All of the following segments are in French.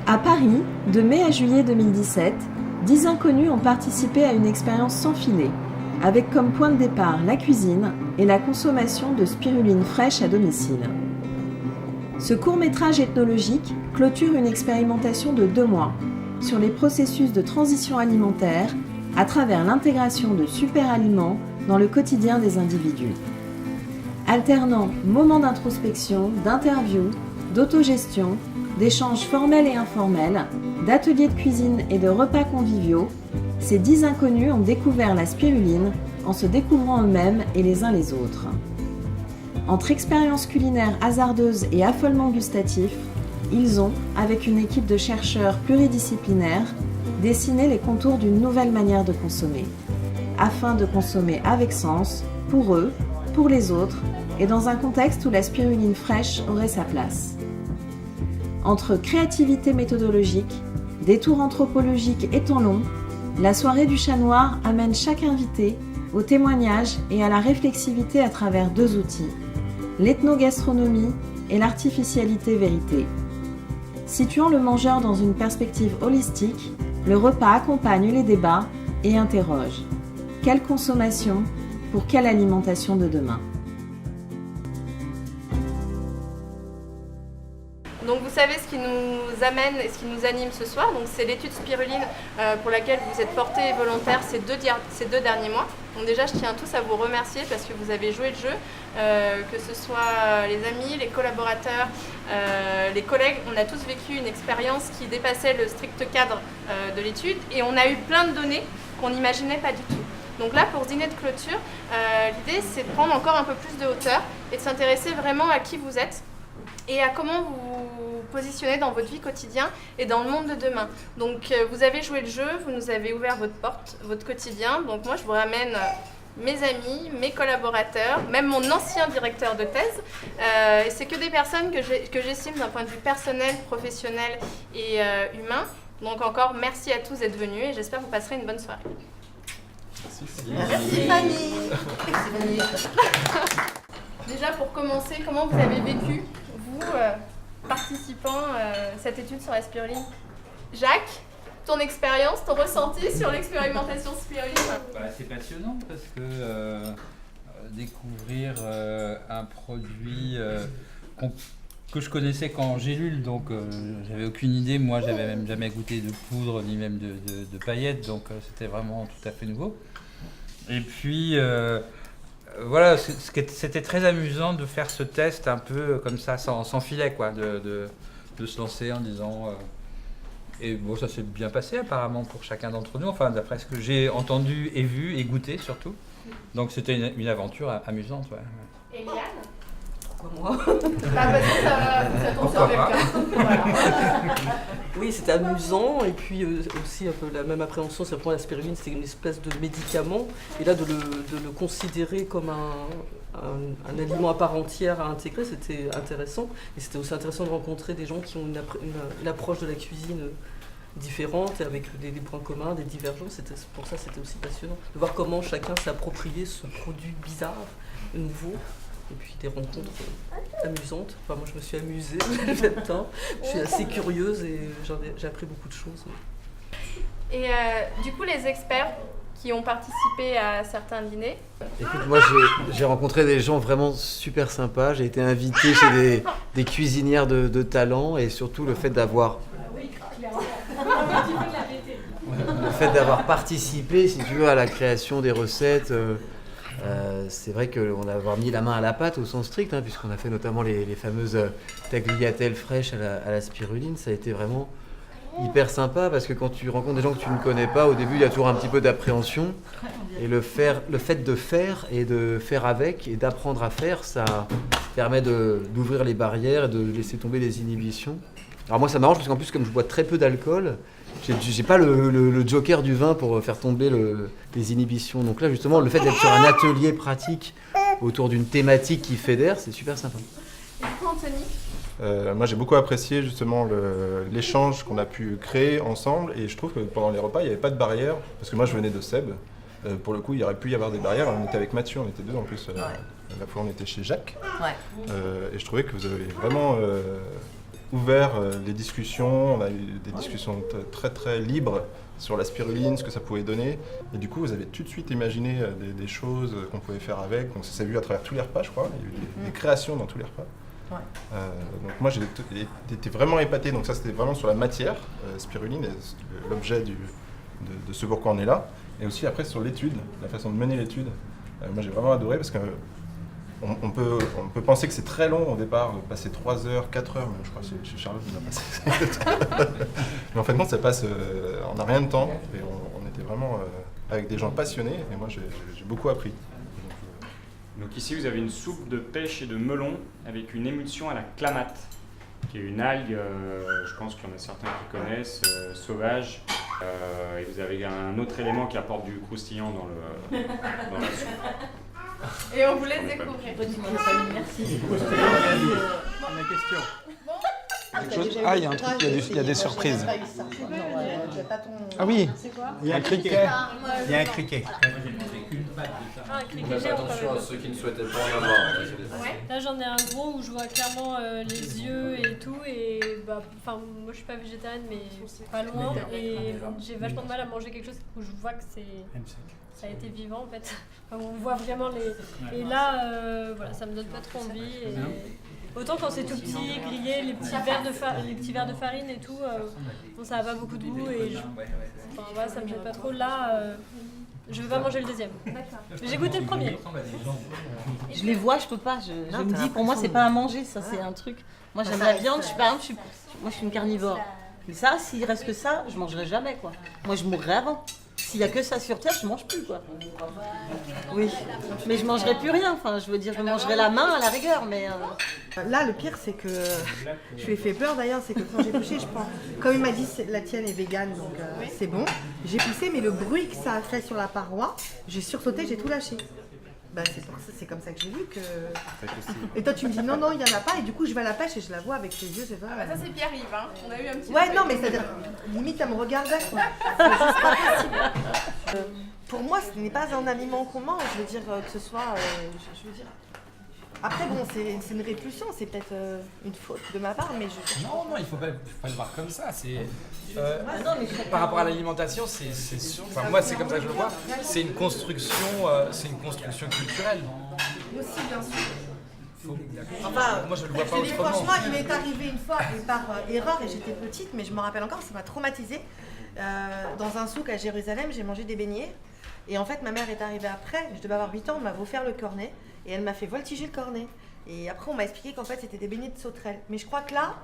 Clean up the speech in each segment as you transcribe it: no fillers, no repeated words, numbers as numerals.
À Paris, de mai à juillet 2017, 10 inconnus ont participé à une expérience sans filet, avec comme point de départ la cuisine et la consommation de spiruline fraîche à domicile. Ce court-métrage ethnologique clôture une expérimentation de 2 mois sur les processus de transition alimentaire à travers l'intégration de super-aliments dans le quotidien des individus. Alternant moments d'introspection, d'interview, d'autogestion, d'échanges formels et informels, d'ateliers de cuisine et de repas conviviaux, ces 10 inconnus ont découvert la spiruline en se découvrant eux-mêmes et les uns les autres. Entre expériences culinaires hasardeuses et affolements gustatifs, ils ont, avec une équipe de chercheurs pluridisciplinaires, dessiné les contours d'une nouvelle manière de consommer, afin de consommer avec sens, pour eux, pour les autres, et dans un contexte où la spiruline fraîche aurait sa place. Entre créativité méthodologique, détours anthropologiques et temps long, la soirée du chat noir amène chaque invité au témoignage et à la réflexivité à travers 2 outils, l'ethnogastronomie et l'artificialité vérité. Situant le mangeur dans une perspective holistique, le repas accompagne les débats et interroge. Quelle consommation pour quelle alimentation de demain ? Donc vous savez ce qui nous amène et ce qui nous anime ce soir, donc c'est l'étude spiruline pour laquelle vous êtes portés volontaires ces deux derniers mois. Donc déjà je tiens tous à vous remercier parce que vous avez joué le jeu, que ce soit les amis, les collaborateurs, les collègues, on a tous vécu une expérience qui dépassait le strict cadre de l'étude et on a eu plein de données qu'on n'imaginait pas du tout. Donc là, pour ce dîner de clôture, l'idée c'est de prendre encore un peu plus de hauteur et de s'intéresser vraiment à qui vous êtes et à comment vous vous positionnez dans votre vie quotidienne et dans le monde de demain. Donc vous avez joué le jeu, vous nous avez ouvert votre porte, votre quotidien. Donc moi je vous ramène mes amis, mes collaborateurs, même mon ancien directeur de thèse. Et c'est que des personnes que j'estime d'un point de vue personnel, professionnel et humain. Donc encore merci à tous d'être venus et j'espère que vous passerez une bonne soirée. Merci Fanny. Déjà pour commencer, comment vous avez vécu, vous, participant à cette étude sur la spiruline? Jacques, ton expérience, ton ressenti sur l'expérimentation spiruline? C'est passionnant parce que découvrir un produit que je connaissais qu'en gélule, donc j'avais aucune idée, moi j'avais même jamais goûté de poudre ni même de paillettes, donc c'était vraiment tout à fait nouveau. Et puis voilà, c'était très amusant de faire ce test un peu comme ça, sans filet, quoi, de se lancer en disant... et bon, ça s'est bien passé apparemment pour chacun d'entre nous, enfin d'après ce que j'ai entendu et vu et goûté surtout. Donc c'était une aventure amusante. Ouais. Et Liane? Pourquoi moi? Parce que ça tombe sur quelqu'un. Oui, c'était amusant et puis aussi un peu la même appréhension, c'est pour la spiruline, c'était une espèce de médicament et là de le considérer comme un aliment à part entière à intégrer, c'était intéressant et c'était aussi intéressant de rencontrer des gens qui ont une approche de la cuisine différente et avec des points communs, des divergences. Pour ça c'était aussi passionnant de voir comment chacun s'est approprié ce produit bizarre, nouveau. Et puis des rencontres amusantes. Enfin, moi je me suis amusée en même temps. Je suis assez curieuse et j'ai appris beaucoup de choses. Et du coup, les experts qui ont participé à certains dîners. Écoute, moi j'ai rencontré des gens vraiment super sympas. J'ai été invité chez des cuisinières de talent et surtout le fait d'avoir participé, si tu veux, à la création des recettes. C'est vrai qu'on a avoir mis la main à la pâte au sens strict, puisqu'on a fait notamment les fameuses tagliatelles fraîches à la spiruline. Ça a été vraiment hyper sympa parce que quand tu rencontres des gens que tu ne connais pas, au début il y a toujours un petit peu d'appréhension. Et le fait de faire et de faire avec et d'apprendre à faire, ça permet d'ouvrir les barrières et de laisser tomber les inhibitions. Alors moi ça m'arrange parce qu'en plus comme je bois très peu d'alcool, j'ai pas le joker du vin pour faire tomber les inhibitions. Donc là justement le fait d'être sur un atelier pratique autour d'une thématique qui fédère, c'est super sympa. Et du coup Anthony? Moi j'ai beaucoup apprécié justement l'échange qu'on a pu créer ensemble et je trouve que pendant les repas il n'y avait pas de barrière parce que moi je venais de Seb. Pour le coup il y aurait pu y avoir des barrières, on était avec Mathieu, on était deux en plus, la fois on était chez Jacques. Ouais. Et je trouvais que vous avez vraiment ouvert les discussions, on a eu des discussions très très libres sur la spiruline, ce que ça pouvait donner. Et du coup, vous avez tout de suite imaginé des choses qu'on pouvait faire avec. Donc ça s'est vu à travers tous les repas, je crois. Il y a eu des créations dans tous les repas. Ouais. Donc moi, j'ai été vraiment épaté. Donc ça, c'était vraiment sur la matière, spiruline, et l'objet de ce pourquoi on est là. Et aussi après sur l'étude, la façon de mener l'étude. Moi, j'ai vraiment adoré parce que on peut penser que c'est très long au départ, de passer 3 heures, 4 heures, mais je crois que chez Charlotte, il a passé. Mais en fait, non, ça passe en un rien de temps. Et on était vraiment avec des gens passionnés, et moi, j'ai beaucoup appris. Donc ici, vous avez une soupe de pêche et de melon avec une émulsion à la clamate, qui est une algue, je pense qu'il y en a certains qui connaissent, sauvage. Et vous avez un autre élément qui apporte du croustillant dans la soupe. Et on vous laisse découvrir. Merci. Ma question. Ah, il y a un truc, il y a des surprises. Ah oui, il y a un criquet. Il y a un criquet. On fait attention à ceux qui ne souhaitaient pas en avoir. Là j'en ai un gros où je vois clairement les yeux et tout et moi je suis pas végétarienne mais pas loin et j'ai vachement de mal à manger quelque chose où je vois que ça a été vivant en fait. Enfin, on voit vraiment les... Et là voilà, ça me donne pas trop envie. Et... Autant quand c'est tout petit, grillé, les petits verres de farine et tout, bon, ça a pas beaucoup de goût et ça me gêne pas trop. Là, je vais pas manger le deuxième. J'ai goûté le premier. Je les vois, je peux pas. Je me dis, pour moi, c'est pas à manger, ça, c'est un truc. Moi, j'aime la viande, moi, je suis une carnivore. Mais ça, s'il reste que ça, je mangerai jamais, quoi. Moi, je mourrai avant. S'il y a que ça sur terre, je mange plus, quoi. Oui, mais je mangerai plus rien. Enfin, je veux dire, je mangerai la main à la rigueur, mais. Là, le pire, c'est que je lui ai fait peur d'ailleurs, c'est que quand j'ai poussé, je prends. Comme il m'a dit, la tienne est végane, donc c'est bon. J'ai poussé, mais le bruit que ça a fait sur la paroi, j'ai sursauté, j'ai tout lâché. Bah, c'est comme ça que j'ai vu que. Et toi, tu me dis non, il n'y en a pas, et du coup, je vais à la pêche et je la vois avec les yeux, c'est vrai. Ah bah ça, c'est Pierre-Yves, hein. On a eu un petit. Ouais, non, mais c'est-à-dire, limite, elle me regardait, quoi. C'est juste pas possible. Pour moi, ce n'est pas un aliment qu'on mange, je veux dire, que ce soit. Je veux dire. Après, bon, c'est une répulsion, c'est peut-être une faute de ma part, mais je... Non, il faut pas le voir comme ça. Par rapport à l'alimentation, c'est sûr. Enfin, moi, c'est comme ça que je le vois. C'est une construction culturelle. Aussi, bien sûr. Enfin, moi, je le vois pas autrement. Franchement, il m'est arrivé une fois, et par erreur, et j'étais petite, mais je me rappelle encore, ça m'a traumatisée. Dans un souk à Jérusalem, j'ai mangé des beignets. Et en fait, ma mère est arrivée après, je devais avoir 8 ans, on m'a offert le cornet. Et elle m'a fait voltiger le cornet. Et après, on m'a expliqué qu'en fait, c'était des beignets de sauterelles. Mais je crois que là,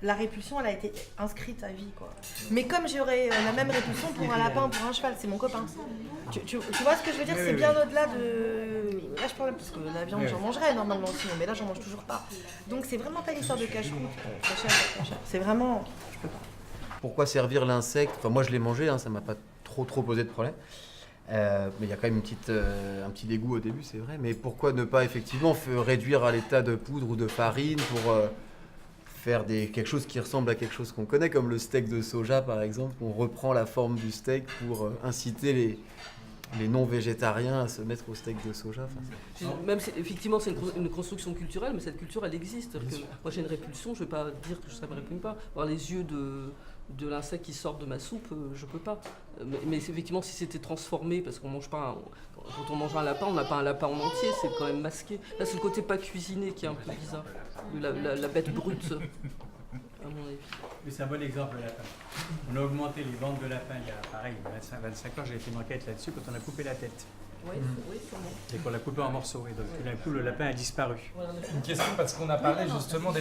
la répulsion, elle a été inscrite à vie, quoi. Mais comme j'aurais la même répulsion pour un lapin ou pour un cheval, c'est mon copain. Tu vois ce que je veux dire? C'est bien au-delà de... Là, je parle parce que la viande, j'en mangerais normalement sinon, mais là, j'en mange toujours pas. Donc, c'est vraiment pas une histoire de cache-croûte. C'est vraiment... Je peux pas. Pourquoi servir l'insecte? Enfin, moi, je l'ai mangé, hein, ça m'a pas trop posé de problème. Mais il y a quand même un petit dégoût au début, c'est vrai. Mais pourquoi ne pas effectivement réduire à l'état de poudre ou de farine pour faire quelque chose qui ressemble à quelque chose qu'on connaît, comme le steak de soja par exemple. On reprend la forme du steak pour inciter les non-végétariens à se mettre au steak de soja. Même effectivement, c'est une construction culturelle, mais cette culture, elle existe. Moi, j'ai une répulsion, je ne vais pas dire que ça ne me répugne pas. Avoir les yeux de l'insecte qui sort de ma soupe, je peux pas. Mais effectivement, si c'était transformé, parce qu'on mange pas, quand on mange un lapin, on n'a pas un lapin en entier, c'est quand même masqué. Là, c'est le côté pas cuisiné qui est un peu bizarre. La bête brute, à mon avis. Mais c'est un bon exemple, le lapin. On a augmenté les ventes de lapins il y a, pareil, 25 ans, j'ai fait une enquête là-dessus quand on a coupé la tête. Oui, sûrement. Et qu'on l'a coupé en morceaux, et donc tout d'un coup, le lapin a disparu. Une question, parce qu'on a parlé justement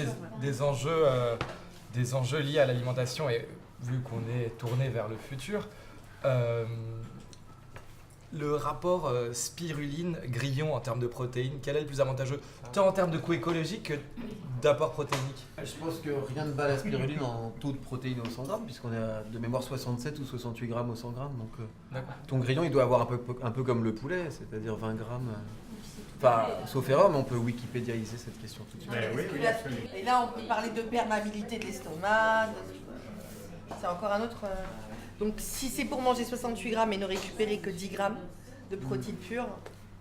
des enjeux liés à l'alimentation, et vu qu'on est tourné vers le futur, le rapport spiruline-grillon en termes de protéines, quel est le plus avantageux, tant en termes de coût écologique que d'apport protéinique? Je pense que rien ne bat la spiruline en taux de protéines au 100 grammes, puisqu'on est à, de mémoire 67 ou 68 grammes au 100 grammes. Donc ton grillon, il doit avoir un peu comme le poulet, c'est-à-dire 20 grammes. Enfin, sauf erreur, mais on peut wikipédiaiser cette question tout de suite. Oui, Et là, on peut parler de perméabilité de l'estomac. C'est encore un autre... Donc si c'est pour manger 68 grammes et ne récupérer que 10 grammes de protéines pures...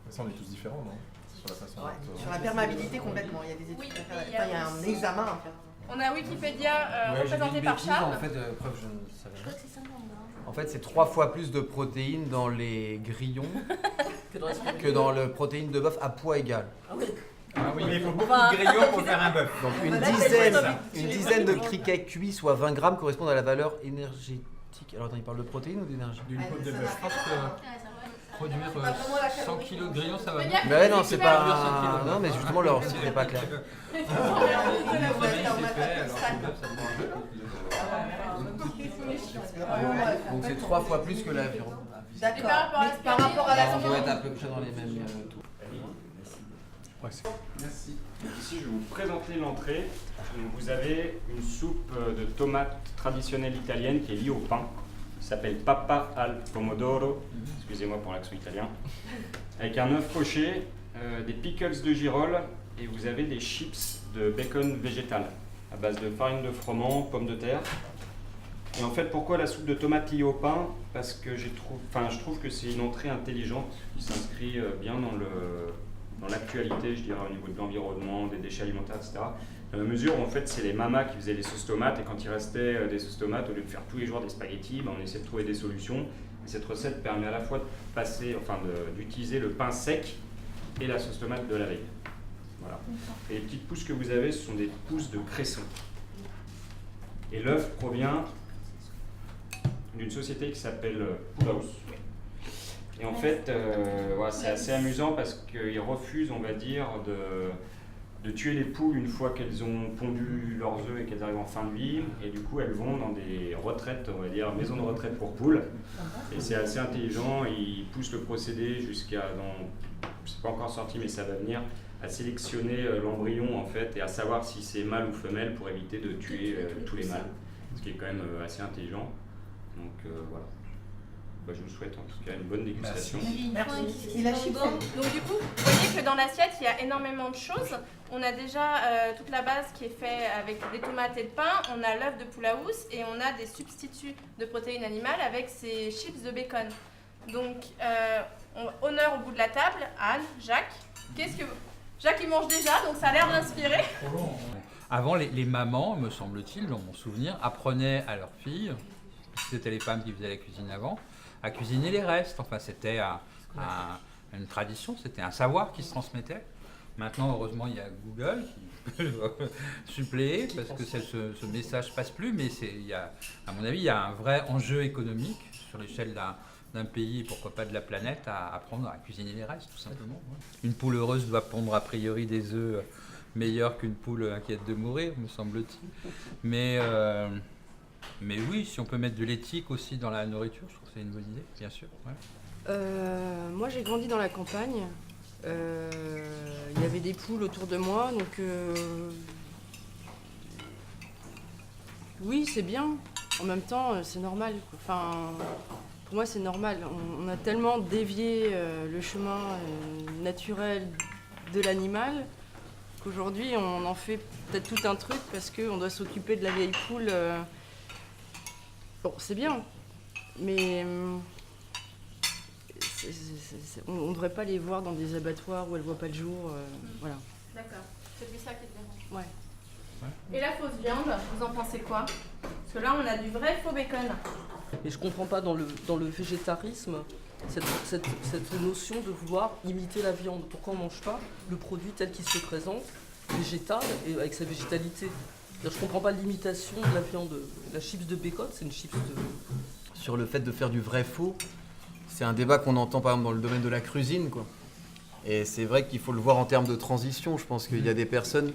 Ça, on est tous différents, non? Sur la façon sur la perméabilité complètement, il y a des études à faire, il y a un examen à faire. On a Wikipédia représenté par Charles. En fait, preuve, je ne savais pas. En fait, c'est 3 fois plus de protéines dans les grillons que dans le protéine de bœuf à poids égal. Ah oui, il faut beaucoup de grillons pour faire un bœuf. Donc une dizaine de criquets cuits, soit 20 grammes, correspondent à la valeur énergétique. Alors attends, il parle de protéines ou d'énergie? D'une côte de bœuf. Je pense que produire 100 kg de grillons, ça va bien. Mais ouais, non, c'est pas... Non, mais justement, leur site n'est pas clair. Donc c'est 3 fois plus que la viande. D'accord. Par rapport à la On doit être à peu près dans les mêmes taux. Merci. Donc ici, je vais vous présenter l'entrée. Vous avez une soupe de tomates traditionnelle italienne qui est liée au pain. Qui s'appelle papa al pomodoro. Excusez-moi pour l'accent italien. Avec un œuf poché, des pickles de girolles et vous avez des chips de bacon végétal à base de farine de froment, pommes de terre. Et en fait, pourquoi la soupe de tomates liée au pain? Parce que je trouve que c'est une entrée intelligente qui s'inscrit bien dans l'actualité, je dirais, au niveau de l'environnement, des déchets alimentaires, etc. Dans la mesure où en fait c'est les mamas qui faisaient les sauces tomates et quand il restait des sauces tomates, au lieu de faire tous les jours des spaghettis, on essaie de trouver des solutions. Et cette recette permet à la fois d'utiliser le pain sec et la sauce tomate de la veille. Voilà. Et les petites pousses que vous avez, ce sont des pousses de cresson. Et l'œuf provient d'une société qui s'appelle Poulaous. Et en fait, c'est assez amusant parce qu'ils refusent, on va dire, de tuer les poules une fois qu'elles ont pondu leurs œufs et qu'elles arrivent en fin de vie. Et du coup, elles vont dans des retraites, on va dire, maisons de retraite pour poules. Et c'est assez intelligent. Ils poussent le procédé jusqu'à, c'est pas encore sorti, mais ça va venir, à sélectionner l'embryon en fait et à savoir si c'est mâle ou femelle pour éviter de tuer tous les mâles. Ce qui est quand même assez intelligent. Donc voilà. Je vous souhaite en tout cas une bonne dégustation. Merci. Il a chiffré. Donc du coup, vous voyez que dans l'assiette, il y a énormément de choses. On a déjà toute la base qui est faite avec des tomates et le pain. On a l'œuf de Poulaous et on a des substituts de protéines animales avec ces chips de bacon. Donc, honneur au bout de la table, Anne, Jacques. Jacques, il mange déjà, donc ça a l'air d'inspirer. Avant, les mamans, me semble-t-il, dans mon souvenir, apprenaient à leurs filles, c'était les femmes qui faisaient la cuisine avant, à cuisiner les restes. Enfin, c'était une tradition, c'était un savoir qui se transmettait. Maintenant, heureusement, il y a Google qui peut suppléer parce que ce message passe plus. Mais à mon avis, il y a un vrai enjeu économique sur l'échelle d'un pays et pourquoi pas de la planète à apprendre à cuisiner les restes, tout simplement. Ouais. Une poule heureuse doit pondre a priori des œufs meilleurs qu'une poule inquiète de mourir, me semble-t-il. Mais oui, si on peut mettre de l'éthique aussi dans la nourriture, je trouve que c'est une bonne idée, bien sûr. Ouais. Moi, j'ai grandi dans la campagne. Il y avait des poules autour de moi, donc oui, c'est bien. En même temps, c'est normal. Enfin, pour moi, c'est normal. On a tellement dévié le chemin naturel de l'animal qu'aujourd'hui, on en fait peut-être tout un truc parce qu'on doit s'occuper de la vieille poule. Bon, c'est bien, mais on ne devrait pas les voir dans des abattoirs où elles ne voient pas le jour. Voilà. D'accord, c'est plus ça qui te dérange. Ouais. Et la fausse viande, vous en pensez quoi? Parce que là, on a du vrai faux bacon. Et je comprends pas dans le végétarisme cette notion de vouloir imiter la viande. Pourquoi on ne mange pas le produit tel qu'il se présente, végétal et avec sa végétalité? Je comprends pas l'imitation de la viande. La chips de bacon, c'est une chips de... Sur le fait de faire du vrai faux, c'est un débat qu'on entend par exemple dans le domaine de la cuisine, quoi. Et c'est vrai qu'il faut le voir en termes de transition. Je pense qu'il y a des personnes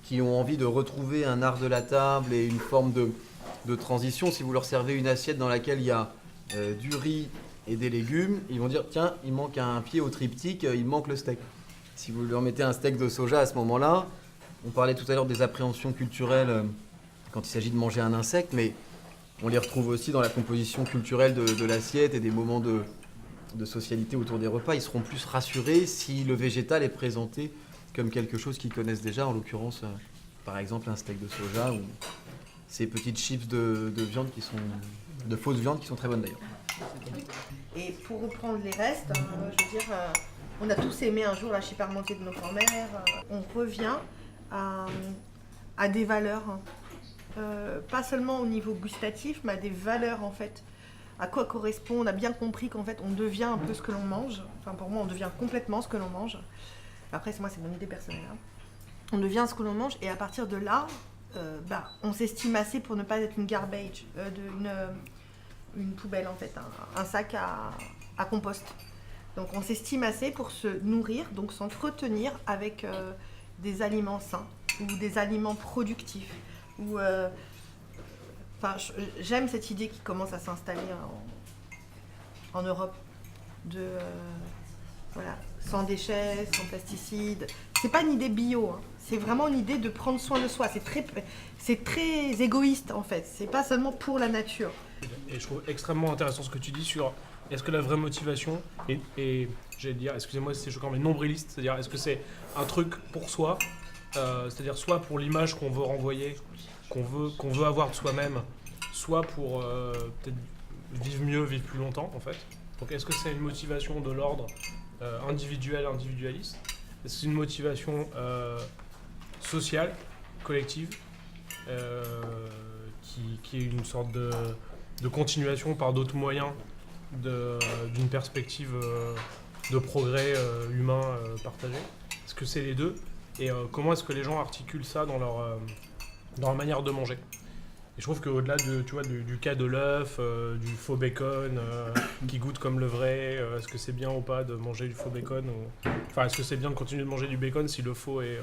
qui ont envie de retrouver un art de la table et une forme de transition. Si vous leur servez une assiette dans laquelle il y a du riz et des légumes, ils vont dire tiens, il manque un pied au triptyque, il manque le steak. Si vous leur mettez un steak de soja à ce moment-là, on parlait tout à l'heure des appréhensions culturelles quand il s'agit de manger un insecte, mais on les retrouve aussi dans la composition culturelle de l'assiette et des moments de socialité autour des repas. Ils seront plus rassurés si le végétal est présenté comme quelque chose qu'ils connaissent déjà, en l'occurrence, par exemple, un steak de soja ou ces petites chips de viande qui sont de fausses viandes qui sont très bonnes d'ailleurs. Et pour reprendre les restes, je veux dire, on a tous aimé un jour la chip parmentier de nos grands-mères. On revient à a des valeurs, pas seulement au niveau gustatif, mais à des valeurs en fait. À quoi correspond? On a bien compris qu'en fait on devient un peu ce que l'on mange. Enfin pour moi on devient complètement ce que l'on mange. Après c'est mon idée personnelle. Hein. On devient ce que l'on mange et à partir de là, on s'estime assez pour ne pas être une garbage, une poubelle en fait, un sac à compost. Donc on s'estime assez pour se nourrir, donc s'entretenir avec des aliments sains ou des aliments productifs. J'aime cette idée qui commence à s'installer en Europe de sans déchets, sans pesticides. C'est pas une idée bio, hein. C'est vraiment une idée de prendre soin de soi. C'est très égoïste en fait. C'est pas seulement pour la nature. Et je trouve extrêmement intéressant ce que tu dis sur est-ce que la vraie motivation est j'allais dire, excusez-moi si c'est choquant, mais nombriliste, c'est-à-dire est-ce que c'est un truc pour soi, c'est-à-dire soit pour l'image qu'on veut renvoyer, qu'on veut avoir de soi-même, soit pour peut-être vivre mieux, vivre plus longtemps en fait. Donc est-ce que c'est une motivation de l'ordre individualiste? Est-ce que c'est une motivation sociale, collective, qui est une sorte de continuation par d'autres moyens d'une perspective de progrès humain partagé? Est-ce que c'est les deux? Et comment est-ce que les gens articulent ça dans leur manière de manger? Et je trouve qu'au-delà du cas de l'œuf, du faux bacon qui goûte comme le vrai, est-ce que c'est bien ou pas de manger du faux bacon Enfin, est-ce que c'est bien de continuer de manger du bacon si le faux est...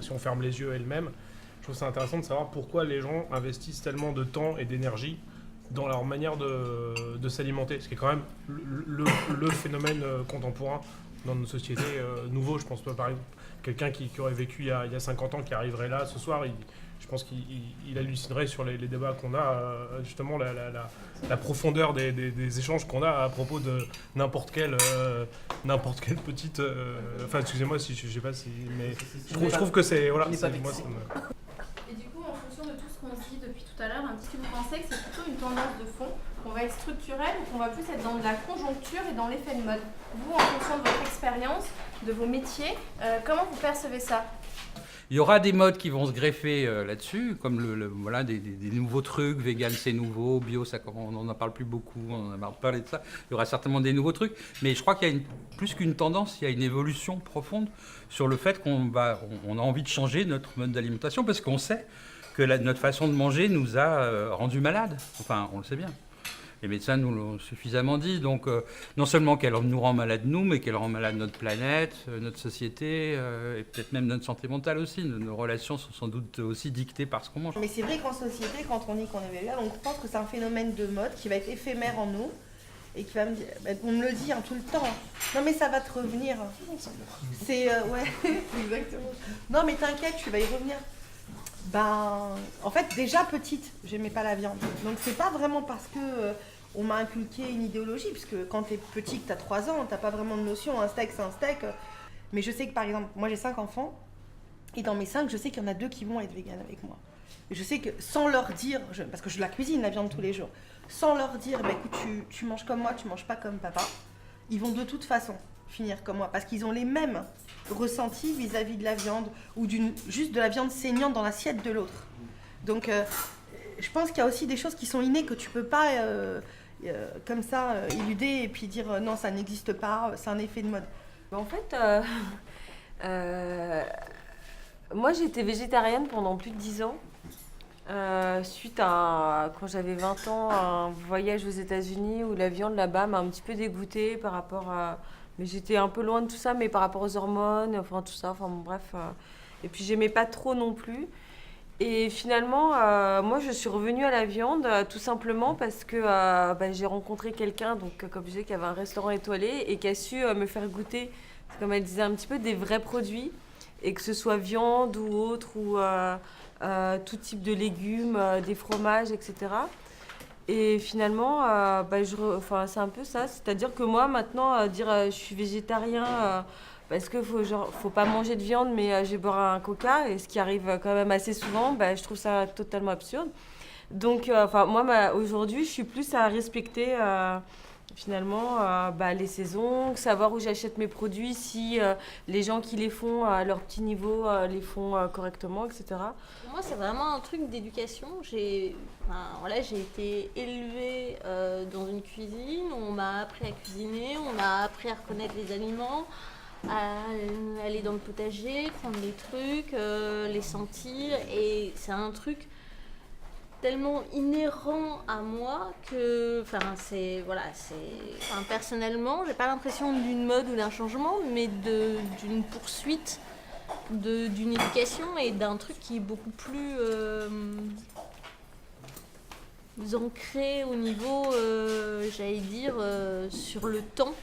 si on ferme les yeux est le même? Je trouve ça intéressant de savoir pourquoi les gens investissent tellement de temps et d'énergie dans leur manière de s'alimenter. Ce qui est quand même le phénomène contemporain dans nos sociétés nouveau. Je pense pas, par exemple, quelqu'un qui aurait vécu il y a 50 ans, qui arriverait là ce soir, je pense qu'il hallucinerait sur les débats qu'on a, justement la profondeur des échanges qu'on a à propos de n'importe quelle petite... Enfin, excusez-moi si je sais pas si... Mais je trouve que c'est... Voilà, moi, Et du coup, en fonction de tout ce qu'on se dit depuis tout à l'heure, est-ce que vous pensez que c'est plutôt une tendance de fond, qu'on va être structurel ou qu'on va plus être dans de la conjoncture et dans l'effet de mode? Vous, en fonction de votre expérience, de vos métiers, comment vous percevez ça? Il y aura des modes qui vont se greffer là-dessus, comme des nouveaux trucs, vegan c'est nouveau, bio on n'en parle plus beaucoup, on en a parlé de ça. Il y aura certainement des nouveaux trucs, mais je crois qu'il y a plus qu'une tendance, il y a une évolution profonde sur le fait qu'on a envie de changer notre mode d'alimentation parce qu'on sait que notre façon de manger nous a rendus malades. Enfin, on le sait bien. Les médecins nous l'ont suffisamment dit. Donc, non seulement qu'elle nous rend malade nous, mais qu'elle rend malade notre planète, notre société, et peut-être même notre santé mentale aussi. Nos relations sont sans doute aussi dictées par ce qu'on mange. Mais c'est vrai qu'en société, quand on dit qu'on est végan, on pense que c'est un phénomène de mode qui va être éphémère en nous. Et qui va me dire, on me le dit tout le temps. Non mais ça va te revenir. C'est ouais, exactement. Non mais t'inquiète, tu vas y revenir. En fait, déjà petite, j'aimais pas la viande. Donc c'est pas vraiment parce que on m'a inculqué une idéologie, puisque quand t'es petit, que t'as 3 ans, t'as pas vraiment de notion. Un steak, c'est un steak. Mais je sais que par exemple, moi j'ai 5 enfants, et dans mes 5, je sais qu'il y en a 2 qui vont être véganes avec moi. Et je sais que sans leur dire, parce que je la cuisine la viande tous les jours, sans leur dire, écoute, tu manges comme moi, tu manges pas comme papa, ils vont de toute façon finir comme moi, parce qu'ils ont les mêmes ressentis vis-à-vis de la viande, ou juste de la viande saignante dans l'assiette de l'autre. Donc je pense qu'il y a aussi des choses qui sont innées que tu peux pas comme ça éluder et puis dire non, ça n'existe pas, c'est un effet de mode. En fait, moi j'étais végétarienne pendant plus de 10 ans. Suite à, quand j'avais 20 ans, un voyage aux États-Unis où la viande là-bas m'a un petit peu dégoûtée par rapport à... Mais j'étais un peu loin de tout ça, mais par rapport aux hormones, enfin tout ça, enfin bon, bref. Et puis j'aimais pas trop non plus. Et finalement, moi je suis revenue à la viande tout simplement parce que j'ai rencontré quelqu'un, donc comme je disais, qui avait un restaurant étoilé et qui a su me faire goûter, comme elle disait, un petit peu des vrais produits. Et que ce soit viande ou autre, ou tout type de légumes, des fromages, etc. Et finalement, c'est un peu ça. C'est-à-dire que moi, maintenant, dire je suis végétarien parce qu'il faut pas manger de viande, mais j'ai boire un coca, et ce qui arrive quand même assez souvent, je trouve ça totalement absurde. Donc, moi, aujourd'hui, je suis plus à respecter finalement, les saisons, savoir où j'achète mes produits, si les gens qui les font à leur petit niveau les font correctement, etc. Pour moi, c'est vraiment un truc d'éducation. J'ai été élevée dans une cuisine, on m'a appris à cuisiner, on m'a appris à reconnaître les aliments, à aller dans le potager, prendre les trucs, les sentir, et c'est un truc tellement inhérent à moi que, personnellement, j'ai pas l'impression d'une mode ou d'un changement, mais d'une poursuite d'une éducation et d'un truc qui est beaucoup plus ancré au niveau, sur le temps,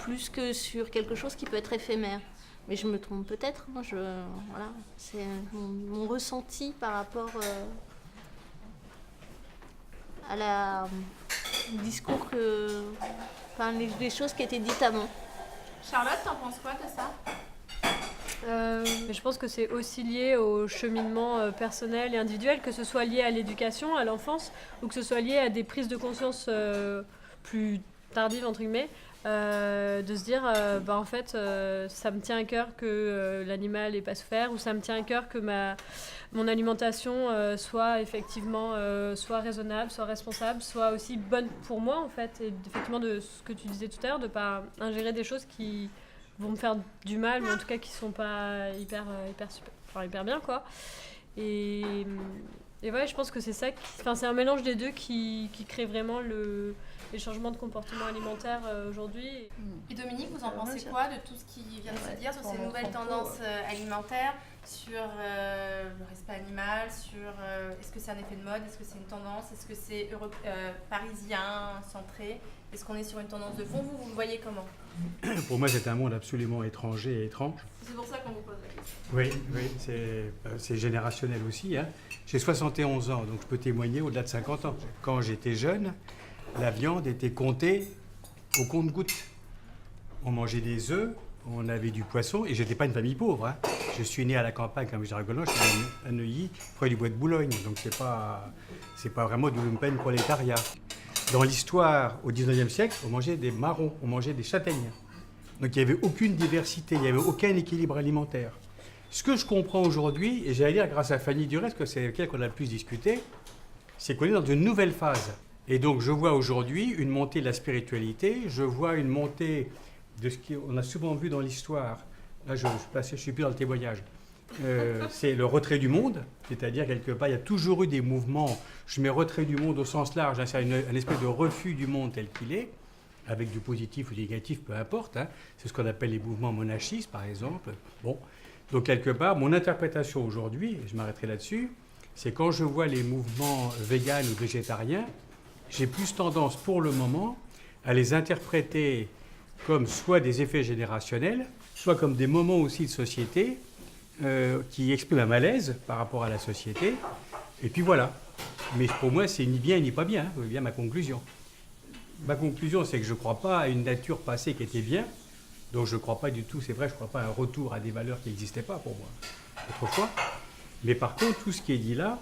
plus que sur quelque chose qui peut être éphémère. Mais je me trompe peut-être, c'est mon ressenti par rapport au discours les choses qui étaient dites avant. Charlotte, t'en penses quoi de ça? Je pense que c'est aussi lié au cheminement personnel et individuel, que ce soit lié à l'éducation, à l'enfance, ou que ce soit lié à des prises de conscience plus tardives, entre guillemets, de se dire, ça me tient à cœur que l'animal n'ait pas souffert, ou ça me tient à cœur que mon alimentation soit effectivement soit raisonnable, soit responsable, soit aussi bonne pour moi, en fait, et effectivement de ce que tu disais tout à l'heure, de ne pas ingérer des choses qui vont me faire du mal, mais en tout cas qui sont pas hyper bien, quoi. Et ouais, je pense que c'est ça, c'est un mélange des deux qui crée vraiment les changements de comportement alimentaire aujourd'hui. Et Dominique, vous en pensez quoi de tout ce qui vient de se dire sur ces nouvelles tendances alimentaires, sur le respect animal, sur est-ce que c'est un effet de mode, est-ce que c'est une tendance, est-ce que c'est parisien, centré, est-ce qu'on est sur une tendance de fond, vous le voyez comment? Pour moi, c'est un monde absolument étranger et étrange. C'est pour ça qu'on vous pose la question. Oui, c'est générationnel aussi. Hein. J'ai 71 ans, donc je peux témoigner au-delà de 50 ans. Quand j'étais jeune, la viande était comptée au compte-gouttes. On mangeait des œufs, on avait du poisson, et j'étais pas une famille pauvre. Hein. Je suis né à la campagne, comme je dis rigolant, je suis à Neuilly, près du bois de Boulogne, donc c'est pas vraiment du lumpen prolétariat. Dans l'histoire, au 19e siècle, on mangeait des marrons, on mangeait des châtaignes. Donc il n'y avait aucune diversité, il n'y avait aucun équilibre alimentaire. Ce que je comprends aujourd'hui, et j'allais dire grâce à Fanny Durest, que c'est avec elle qu'on a le plus discuté, c'est qu'on est dans une nouvelle phase. Et donc je vois aujourd'hui une montée de la spiritualité, je vois une montée de ce qu'on a souvent vu dans l'histoire. Là, je suis plus dans le témoignage. C'est le retrait du monde, c'est-à-dire quelque part, il y a toujours eu des mouvements, je mets retrait du monde au sens large, hein, c'est un espèce de refus du monde tel qu'il est, avec du positif ou du négatif, peu importe. Hein. C'est ce qu'on appelle les mouvements monachistes, par exemple. Bon. Donc, quelque part, mon interprétation aujourd'hui, et je m'arrêterai là-dessus, c'est quand je vois les mouvements véganes ou végétariens, j'ai plus tendance, pour le moment, à les interpréter comme soit des effets générationnels, soit comme des moments aussi de société qui expriment un malaise par rapport à la société. Et puis voilà. Mais pour moi, c'est ni bien ni pas bien. Vous voyez bien ma conclusion. Ma conclusion, c'est que je ne crois pas à une nature passée qui était bien. Donc je ne crois pas du tout, c'est vrai, je ne crois pas à un retour à des valeurs qui n'existaient pas pour moi autrefois. Mais par contre, tout ce qui est dit là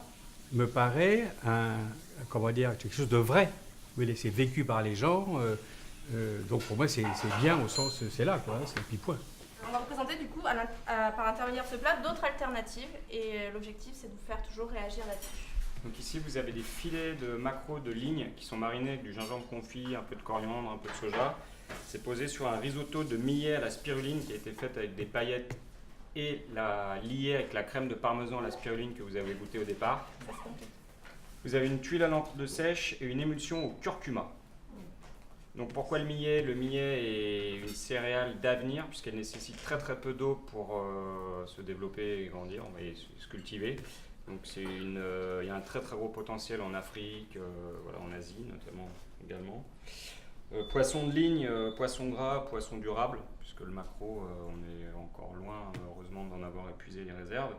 me paraît quelque chose de vrai. Vous voyez, c'est vécu par les gens. Donc pour moi, c'est bien au sens, c'est là, quoi. C'est puis point. On va vous présenter du coup, par intervenir de ce plat, d'autres alternatives. Et l'objectif, c'est de vous faire toujours réagir là-dessus. Donc ici, vous avez des filets de maquereaux de ligne qui sont marinés avec du gingembre confit, un peu de coriandre, un peu de soja. C'est posé sur un risotto de millet à la spiruline qui a été fait avec des paillettes et lié avec la crème de parmesan à la spiruline que vous avez goûté au départ. Vous avez une tuile à l'encre de sèche et une émulsion au curcuma. Donc pourquoi le millet? Le millet est une céréale d'avenir puisqu'elle nécessite très très peu d'eau pour se développer et grandir et se cultiver. Donc il y a un très très gros potentiel en Afrique, en Asie notamment également. Poisson de ligne, poisson gras, poisson durable, puisque le maquereau, on est encore loin heureusement d'en avoir épuisé les réserves.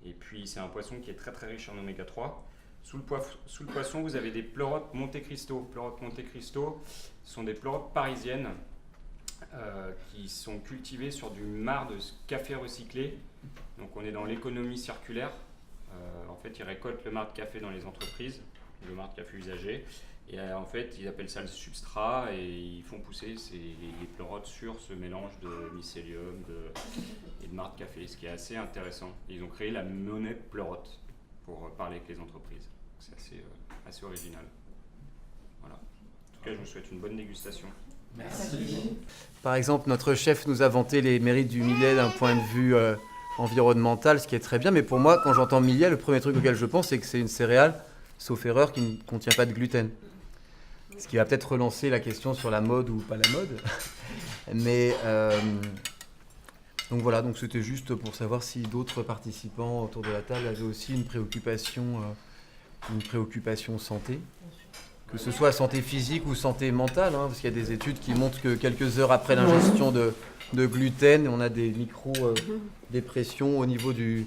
Et puis c'est un poisson qui est très très riche en oméga 3. Sous le poisson, vous avez des pleurotes Monte Cristo. Pleurotes Monte Cristo sont des pleurotes parisiennes qui sont cultivées sur du marc de café recyclé. Donc on est dans l'économie circulaire. En fait, ils récoltent le marc de café dans les entreprises, le marc de café usagé, Et en fait, ils appellent ça le substrat et ils font pousser les pleurotes sur ce mélange de mycélium et de marc de café, ce qui est assez intéressant. Et ils ont créé la monnaie pleurote pour parler avec les entreprises. C'est assez original. Voilà. En tout cas, je vous souhaite une bonne dégustation. Merci. Par exemple, notre chef nous a vanté les mérites du millet d'un point de vue environnemental, ce qui est très bien. Mais pour moi, quand j'entends millet, le premier truc auquel je pense, c'est que c'est une céréale, sauf erreur, qui ne contient pas de gluten. Ce qui va peut-être relancer la question sur la mode ou pas la mode. Mais donc voilà, donc c'était juste pour savoir si d'autres participants autour de la table avaient aussi une préoccupation santé. Que ce soit santé physique ou santé mentale, hein, parce qu'il y a des études qui montrent que quelques heures après l'ingestion de gluten, on a des micro-dépressions au niveau du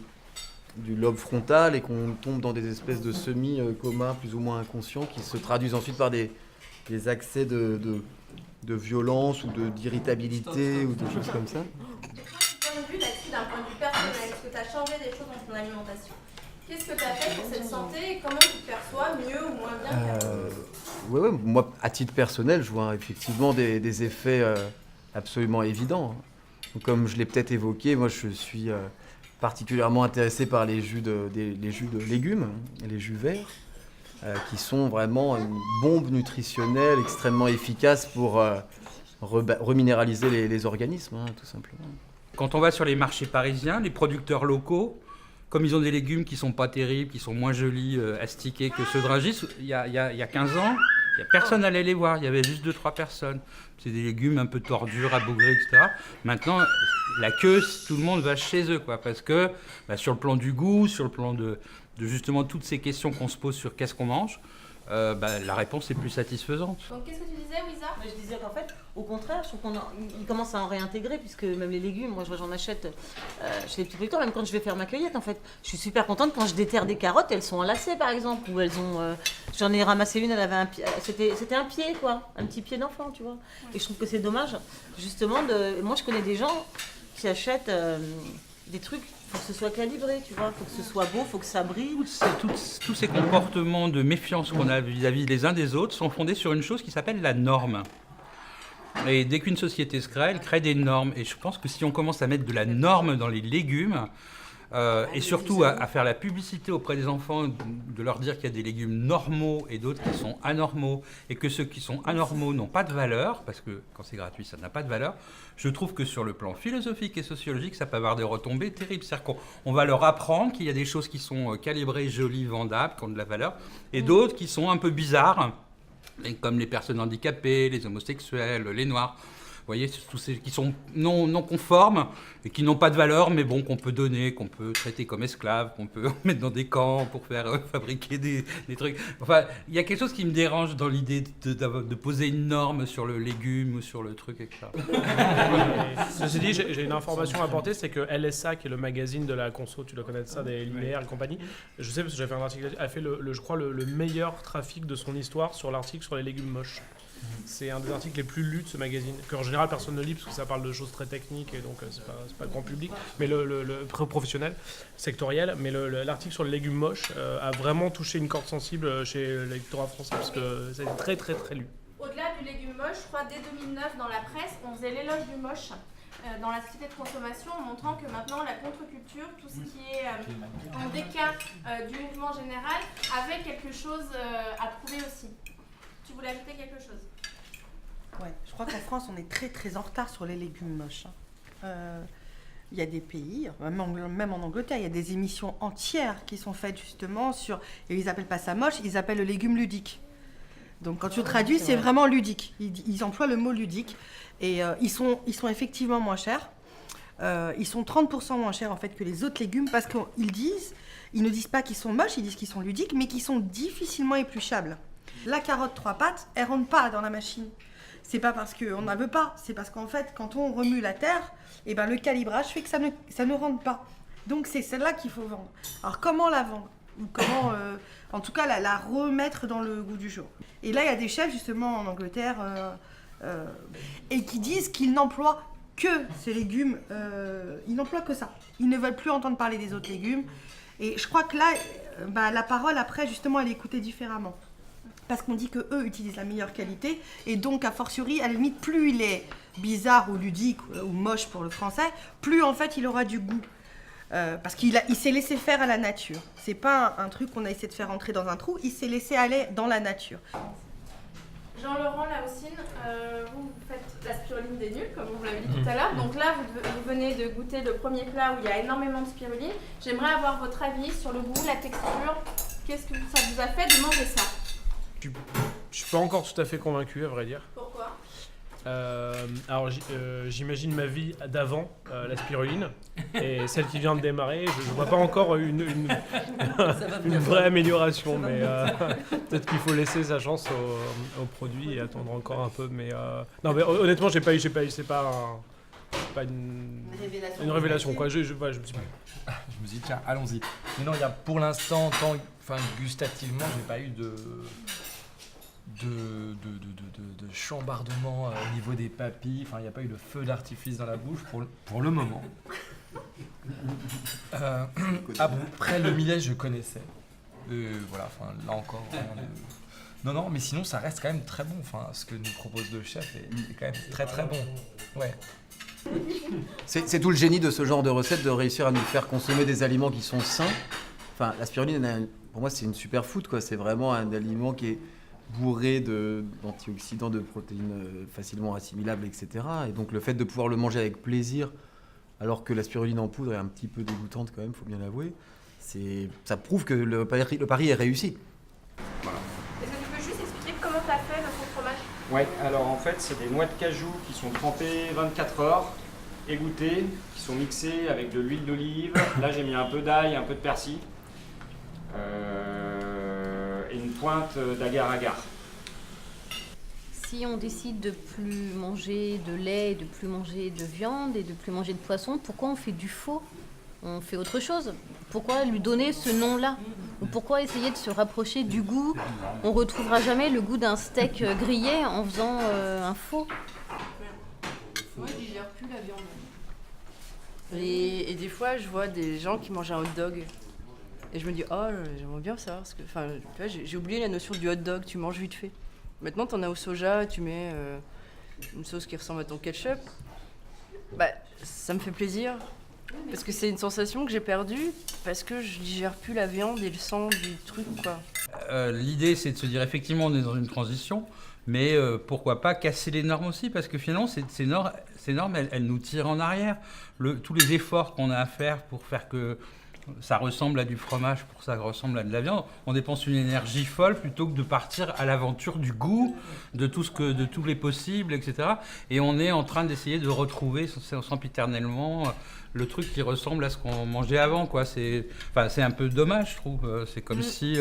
lobe frontal et qu'on tombe dans des espèces de semi-comas plus ou moins inconscients qui se traduisent ensuite par des accès de violence ou d'irritabilité ou des choses comme ça. Point de vue là-dessus, d'un point de vue personnel, est-ce que tu as changé des choses dans ton alimentation? Qu'est-ce que tu as fait pour cette santé et comment tu te perçois mieux ou moins bien Ouais, moi, à titre personnel, je vois effectivement des effets absolument évidents. Donc, comme je l'ai peut-être évoqué, moi je suis particulièrement intéressé par les jus de légumes, les jus verts. Qui sont vraiment une bombe nutritionnelle extrêmement efficace pour reminéraliser les organismes, hein, tout simplement. Quand on va sur les marchés parisiens, les producteurs locaux, comme ils ont des légumes qui sont pas terribles, qui sont moins jolis, astiqués que ceux de Rungis, il y a 15 ans, personne n'allait les voir, il y avait juste 2-3 personnes. C'est des légumes un peu tordus, rabougris, etc. Maintenant, la queue, tout le monde va chez eux, quoi, parce que sur le plan du goût, sur le plan de justement toutes ces questions qu'on se pose sur qu'est-ce qu'on mange, la réponse est plus satisfaisante. Donc qu'est-ce que tu disais, Wiza? Je disais qu'en fait, au contraire, je trouve qu'ils commencent à en réintégrer, puisque même les légumes, moi j'en achète chez les petits producteurs, même quand je vais faire ma cueillette en fait. Je suis super contente quand je déterre des carottes, elles sont enlacées par exemple, ou elles ont... j'en ai ramassé une, elle avait un pied, c'était un pied quoi, un petit pied d'enfant, tu vois. Et je trouve que c'est dommage, justement, moi je connais des gens qui achètent des trucs... Il faut que ce soit calibré, tu vois, il faut que ce soit beau, il faut que ça brille. Tous ces comportements de méfiance qu'on a vis-à-vis les uns des autres sont fondés sur une chose qui s'appelle la norme. Et dès qu'une société se crée, elle crée des normes. Et je pense que si on commence à mettre de la norme dans les légumes, et surtout à faire la publicité auprès des enfants, de leur dire qu'il y a des légumes normaux et d'autres qui sont anormaux, et que ceux qui sont anormaux n'ont pas de valeur, parce que quand c'est gratuit, ça n'a pas de valeur, je trouve que sur le plan philosophique et sociologique, ça peut avoir des retombées terribles. C'est-à-dire qu'on va leur apprendre qu'il y a des choses qui sont calibrées, jolies, vendables, qui ont de la valeur, et d'autres qui sont un peu bizarres, comme les personnes handicapées, les homosexuels, les noirs. Vous voyez, tous ces qui sont non conformes et qui n'ont pas de valeur, mais bon, qu'on peut donner, qu'on peut traiter comme esclaves, qu'on peut mettre dans des camps pour faire fabriquer des trucs. Enfin, il y a quelque chose qui me dérange dans l'idée de poser une norme sur le légume ou sur le truc, etc. Ceci dit, j'ai une information à apporter, c'est que LSA, qui est le magazine de la conso, tu dois connaître ça, des linéaires et compagnie, je sais parce que j'ai fait un article, a fait je crois le meilleur trafic de son histoire sur l'article sur les légumes moches. C'est un des articles les plus lus de ce magazine, qu'en général personne ne lit parce que ça parle de choses très techniques et donc c'est pas le grand public, mais le professionnel, sectoriel. Mais l'article sur les légumes moches a vraiment touché une corde sensible chez l'électorat français parce que c'est très très très lu. Au-delà du légume moche, je crois dès 2009 dans la presse, on faisait l'éloge du moche dans la société de consommation, en montrant que maintenant la contre-culture, tout ce qui est en déclin du mouvement général, avait quelque chose à prouver aussi. Tu voulais ajouter quelque chose? Ouais, je crois qu'en France, on est très très en retard sur les légumes moches. Il y a des pays, même en Angleterre, il y a des émissions entières qui sont faites justement sur... Et ils n'appellent pas ça moche, ils appellent le légume ludique. Donc quand tu traduis, c'est vraiment ludique. Ils emploient le mot ludique. Et ils sont effectivement moins chers. Ils sont 30% moins chers en fait que les autres légumes parce qu'ils ne disent pas qu'ils sont moches, ils disent qu'ils sont ludiques, mais qu'ils sont difficilement épluchables. La carotte 3 pattes, elle rentre pas dans la machine. C'est pas parce qu'on n'en veut pas, c'est parce qu'en fait, quand on remue la terre, et ben le calibrage fait que ça ne rentre pas. Donc c'est celle-là qu'il faut vendre. Alors comment la vendre? Ou comment, en tout cas, la remettre dans le goût du jour. Et là, il y a des chefs justement en Angleterre et qui disent qu'ils n'emploient que ces légumes. Ils n'emploient que ça. Ils ne veulent plus entendre parler des autres légumes. Et je crois que là, la parole après, justement, elle est écoutée différemment. parce qu'on dit que eux utilisent la meilleure qualité, et donc a fortiori, à la limite, plus il est bizarre ou ludique ou moche pour le français, plus en fait il aura du goût. Parce qu'il s'est laissé faire à la nature. C'est pas un truc qu'on a essayé de faire entrer dans un trou, il s'est laissé aller dans la nature. Jean-Laurent Laoussine, vous faites la spiruline des nuls, comme vous l'avez dit tout à l'heure. Donc là, vous venez de goûter le premier plat où il y a énormément de spiruline. J'aimerais avoir votre avis sur le goût, la texture. Qu'est-ce que ça vous a fait de manger ça? Je suis pas encore tout à fait convaincu, à vrai dire. Pourquoi? Alors j'imagine ma vie d'avant la spiruline et celle qui vient de démarrer, je vois pas encore une vraie amélioration, mais peut-être qu'il faut laisser sa chance au produit et attendre encore un peu, mais non, mais honnêtement c'est pas une révélation quoi. Je me suis dit tiens allons-y. Mais non, il y a pour l'instant gustativement j'ai pas eu de chambardement au niveau des papilles, il n'y a pas eu de feu d'artifice dans la bouche pour le moment. Après le millet je connaissais, là encore non mais sinon ça reste quand même très bon, ce que nous propose le chef est quand même très très bon. Ouais. C'est tout le génie de ce genre de recette, de réussir à nous faire consommer des aliments qui sont sains. Enfin, la spiruline, pour moi c'est une superfood quoi, c'est vraiment un aliment qui est bourré d'antioxydants, de protéines facilement assimilables, etc. Et donc le fait de pouvoir le manger avec plaisir, alors que la spiruline en poudre est un petit peu dégoûtante quand même, faut bien l'avouer, ça prouve que le pari est réussi. Voilà. Est-ce que tu peux juste expliquer comment tu as fait ton fromage? Ouais, alors en fait c'est des noix de cajou qui sont trempées 24 heures, égouttées, qui sont mixées avec de l'huile d'olive. Là j'ai mis un peu d'ail, un peu de persil. Et une pointe d'agar-agar. Si on décide de plus manger de lait, de plus manger de viande et de plus manger de poisson, pourquoi on fait du faux? On fait autre chose. Pourquoi lui donner ce nom-là? Ou pourquoi essayer de se rapprocher du goût? On retrouvera jamais le goût d'un steak grillé en faisant un faux. Moi, je digère plus la viande. Et des fois, je vois des gens qui mangent un hot dog. Et je me dis, oh, j'aimerais bien savoir. Tu vois, j'ai oublié la notion du hot dog, tu manges vite fait. Maintenant, t'en as au soja, tu mets une sauce qui ressemble à ton ketchup. Ça me fait plaisir. Parce que c'est une sensation que j'ai perdue, parce que je digère plus la viande et le sang du truc, quoi. L'idée, c'est de se dire, effectivement, on est dans une transition, mais pourquoi pas casser les normes aussi, parce que finalement, ces normes, elles nous tirent en arrière. Tous les efforts qu'on a à faire pour faire que ça ressemble à du fromage, pour que ça ressemble à de la viande, on dépense une énergie folle plutôt que de partir à l'aventure du goût, de tous les possibles, etc. Et on est en train d'essayer de retrouver sempiternellement le truc qui ressemble à ce qu'on mangeait avant, quoi. C'est un peu dommage, je trouve. C'est comme si...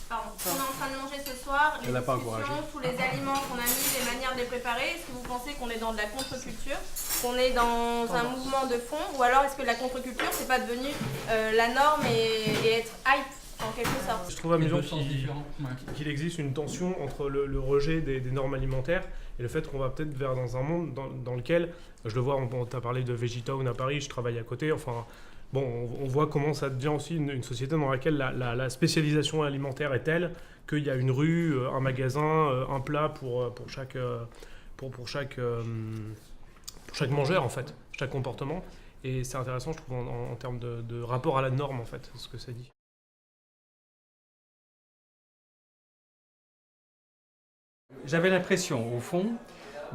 Pardon. On est en train de manger ce soir, les discussions, tous les aliments qu'on a mis, les manières de les préparer. Est-ce que vous pensez qu'on est dans de la contre-culture, qu'on est dans un mouvement de fond, ou alors est-ce que la contre-culture, c'est pas devenu la norme et être hype en quelque sorte? Je trouve amusant qu'il existe une tension entre le rejet des normes alimentaires et le fait qu'on va peut-être vers dans un monde dans lequel, je le vois, on t'a parlé de Vegetown à Paris, je travaille à côté, bon, on voit comment ça devient aussi une société dans laquelle la spécialisation alimentaire est telle qu'il y a une rue, un magasin, un plat pour chaque mangeur, en fait, chaque comportement. Et c'est intéressant, je trouve, en termes de rapport à la norme, en fait, ce que ça dit. J'avais l'impression, au fond,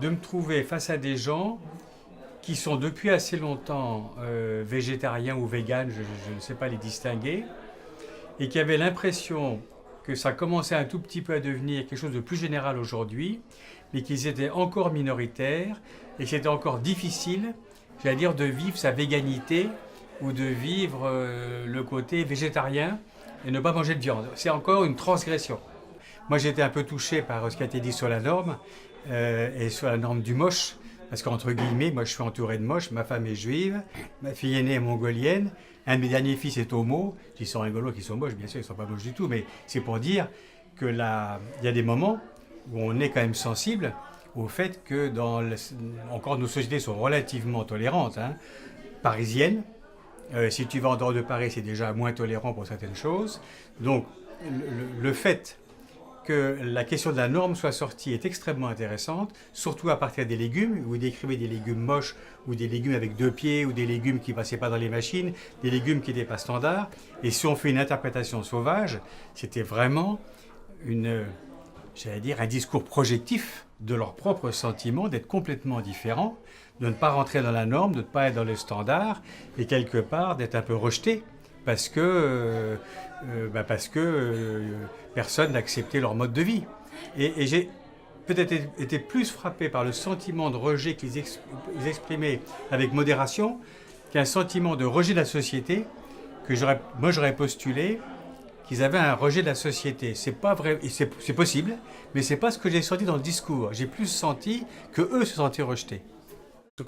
de me trouver face à des gens qui sont depuis assez longtemps végétariens ou véganes, je ne sais pas les distinguer, et qui avaient l'impression que ça commençait un tout petit peu à devenir quelque chose de plus général aujourd'hui, mais qu'ils étaient encore minoritaires et que c'était encore difficile, j'allais dire, de vivre sa véganité ou de vivre le côté végétarien et ne pas manger de viande. C'est encore une transgression. Moi, j'ai été un peu touché par ce qui a été dit sur la norme et sur la norme du moche. Parce qu'entre guillemets, moi je suis entouré de moches, ma femme est juive, ma fille aînée est mongolienne, un de mes derniers fils est homo. Ils sont rigolos qu'ils sont moches, bien sûr, ils ne sont pas moches du tout, mais c'est pour dire que il y a des moments où on est quand même sensible au fait que encore nos sociétés sont relativement tolérantes, parisiennes. Si tu vas en dehors de Paris, c'est déjà moins tolérant pour certaines choses. Donc, le fait que la question de la norme soit sortie est extrêmement intéressante, surtout à partir des légumes. Vous décrivez des légumes moches, ou des légumes avec 2 pieds, ou des légumes qui ne passaient pas dans les machines, des légumes qui n'étaient pas standards. Et si on fait une interprétation sauvage, c'était vraiment un discours projectif de leur propre sentiment d'être complètement différents, de ne pas rentrer dans la norme, de ne pas être dans le standard, et quelque part d'être un peu rejeté parce que personne n'acceptait leur mode de vie. Et j'ai peut-être été plus frappé par le sentiment de rejet qu'ils exprimaient avec modération qu'un sentiment de rejet de la société que j'aurais postulé qu'ils avaient un rejet de la société. C'est pas vrai, c'est possible, mais c'est pas ce que j'ai senti dans le discours. J'ai plus senti que eux se sentaient rejetés.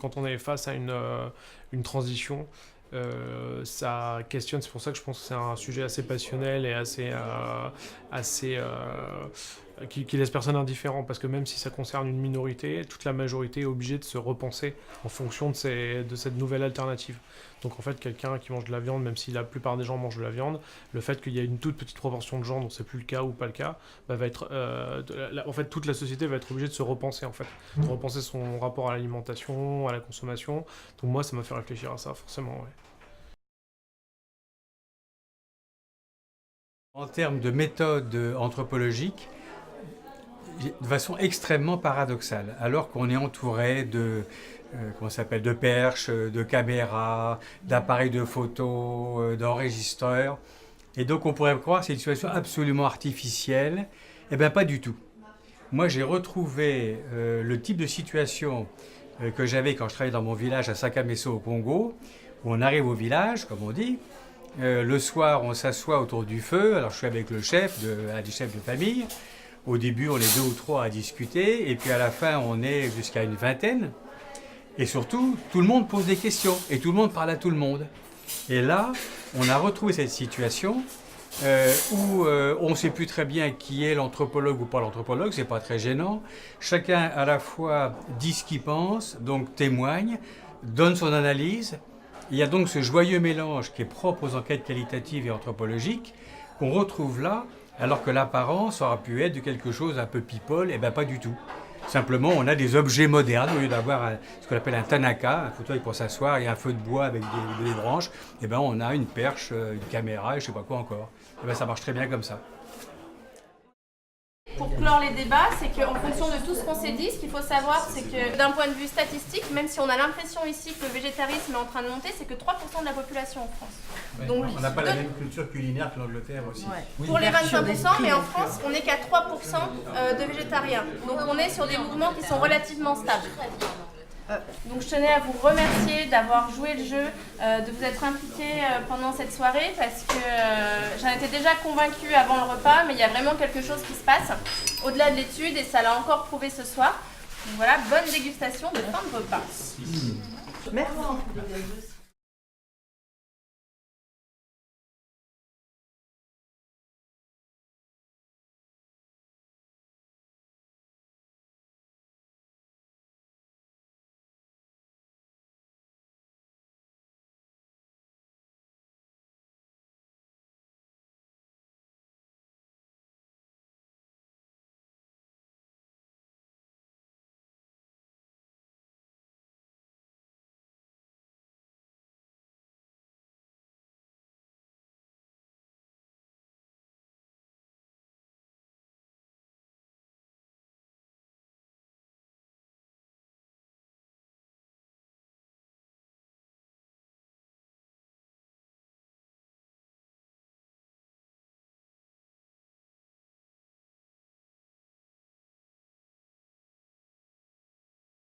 Quand on est face à une transition, ça questionne, c'est pour ça que je pense que c'est un sujet assez passionnel et qui laisse personne indifférent, parce que même si ça concerne une minorité, toute la majorité est obligée de se repenser en fonction de cette nouvelle alternative. Donc en fait, quelqu'un qui mange de la viande, même si la plupart des gens mangent de la viande, le fait qu'il y a une toute petite proportion de gens dont c'est plus le cas ou pas le cas, en fait toute la société va être obligée de se repenser, de repenser son rapport à l'alimentation, à la consommation. Donc moi, ça m'a fait réfléchir à ça, forcément. Ouais. En termes de méthode anthropologique, de façon extrêmement paradoxale, alors qu'on est entouré de perches, de caméras, d'appareils de photo, d'enregistreurs. Et donc on pourrait croire que c'est une situation absolument artificielle. Eh bien pas du tout. Moi j'ai retrouvé le type de situation que j'avais quand je travaillais dans mon village à Sakameso au Congo, où on arrive au village, comme on dit. Le soir on s'assoit autour du feu, alors je suis avec le chef, du chef de famille. Au début, on est 2 ou 3 à discuter, et puis à la fin, on est jusqu'à une vingtaine. Et surtout, tout le monde pose des questions, et tout le monde parle à tout le monde. Et là, on a retrouvé cette situation où on ne sait plus très bien qui est l'anthropologue ou pas l'anthropologue, c'est pas très gênant. Chacun à la fois dit ce qu'il pense, donc témoigne, donne son analyse. Il y a donc ce joyeux mélange qui est propre aux enquêtes qualitatives et anthropologiques qu'on retrouve là, alors que l'apparence aura pu être de quelque chose un peu people, et bien pas du tout. Simplement, on a des objets modernes, au lieu d'avoir ce qu'on appelle un tanaka, un fauteuil pour s'asseoir et un feu de bois avec des branches, et ben on a une perche, une caméra et je sais pas quoi encore. Et ben ça marche très bien comme ça. Pour clore les débats, c'est qu'en fonction de tout ce qu'on s'est dit, ce qu'il faut savoir, c'est que d'un point de vue statistique, même si on a l'impression ici que le végétarisme est en train de monter, c'est que 3% de la population en France. Ouais. Donc, on n'a pas la même culture culinaire que l'Angleterre aussi. Ouais. Oui. Pour les 25%, mais en France, on n'est qu'à 3% de végétariens. Donc on est sur des mouvements qui sont relativement stables. Donc je tenais à vous remercier d'avoir joué le jeu, de vous être impliqués pendant cette soirée, parce que j'en étais déjà convaincue avant le repas, mais il y a vraiment quelque chose qui se passe au-delà de l'étude, et ça l'a encore prouvé ce soir. Donc voilà, bonne dégustation de fin de repas. Merci.